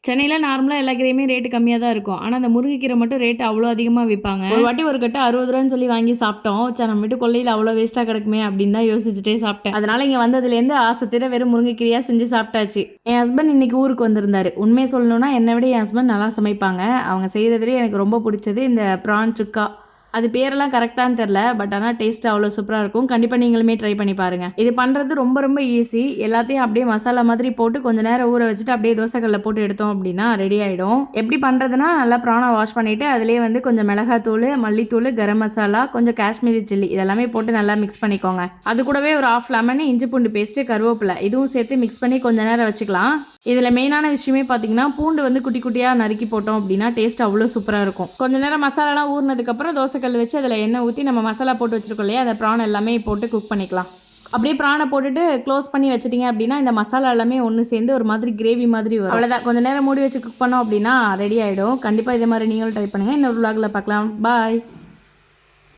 சென்னையில் நார்மலாக எல்லா கீரையுமே ரேட்டு கம்மியாக தான் இருக்கும். ஆனால் அந்த முருங்கைக்கீரை மட்டும் ரேட்டு அவ்வளோ அதிகமாக விற்பாங்க. ஒரு வாட்டி ஒரு கட்டு 60 ரூபான்னு சொல்லி வாங்கி சாப்பிட்டோம். சரி நம்ம வீட்டு கொள்ளையில் அவ்வளோ வேஸ்ட்டாக கிடக்குமே அப்படின்னு தான் யோசிச்சுட்டே சாப்பிட்டேன். அதனால் இங்கே வந்ததுலேருந்து ஆசை தீர வெறும் முருங்கைக்கீரையாக செஞ்சு சாப்பிட்டாச்சு. என் ஹஸ்பண்ட் இன்னைக்கு ஊருக்கு வந்திருந்தாரு. உண்மையை சொல்லணும்னா என்னை விட என் ஹஸ்பண்ட் நல்லா சமைப்பாங்க. அவங்க செய்கிறதுலேயே எனக்கு ரொம்ப பிடிச்சது இந்த ப்ரான் சுக்கா. அது பேரெல்லாம் கரெக்டானு தெரில, பட் ஆனால் டேஸ்ட் அவ்வளோ சூப்பராக இருக்கும். கண்டிப்பாக நீங்களுமே ட்ரை பண்ணி பாருங்கள். இது பண்ணுறது ரொம்ப ரொம்ப ஈஸி. எல்லாத்தையும் அப்படியே மசாலா மாதிரி போட்டு கொஞ்சம் நேரம் ஊற வச்சுட்டு அப்படியே தோசைக்கல்ல போட்டு எடுத்தோம் அப்படின்னா ரெடி ஆகிடும். எப்படி பண்ணுறதுனா, நல்லா ப்ரானை வாஷ் பண்ணிவிட்டு அதிலே வந்து கொஞ்சம் மிளகாத்தூள், மல்லித்தூள், கரம் மசாலா, கொஞ்சம் காஷ்மீரி சில்லி இதெல்லாமே போட்டு நல்லா மிக்ஸ் பண்ணிக்கோங்க. அது கூடவே ஒரு 1/2 லெமன், இஞ்சி பூண்டு பேஸ்ட்டு, கருவேப்பிலை இதுவும் சேர்த்து மிக்ஸ் பண்ணி கொஞ்சம் நேரம் வச்சுக்கலாம். இதில் மெயினான விஷயமே பார்த்தீங்கன்னா, பூண்டு வந்து குட்டி குட்டியாக நறுக்கி போட்டோம் அப்படின்னா டேஸ்ட் அவ்வளோ சூப்பராக இருக்கும். கொஞ்சம் நேரம் மசாலாலாம் ஊறினதுக்கப்புறம் தோசைக்கல் வச்சு அதில் எண்ணெய் ஊற்றி நம்ம மசாலா போட்டு வச்சுருக்கோம் இல்லையா, அந்த ப்ரான் எல்லாமே போட்டு குக் பண்ணிக்கலாம். அப்படியே ப்ரானை போட்டுட்டு க்ளோஸ் பண்ணி வச்சுட்டிங்க அப்படின்னா இந்த மசாலா எல்லாமே ஒன்று சேர்ந்து ஒரு மாதிரி கிரேவி மாதிரி வரும். அவ்வளோதான், கொஞ்சம் நேரம் மூடி வச்சு குக் பண்ணோம் அப்படின்னா ரெடி ஆகிடும். கண்டிப்பாக இதே மாதிரி நீங்களும் ட்ரை பண்ணுங்கள். இன்னொரு vlogல பார்க்கலாம். பாய்.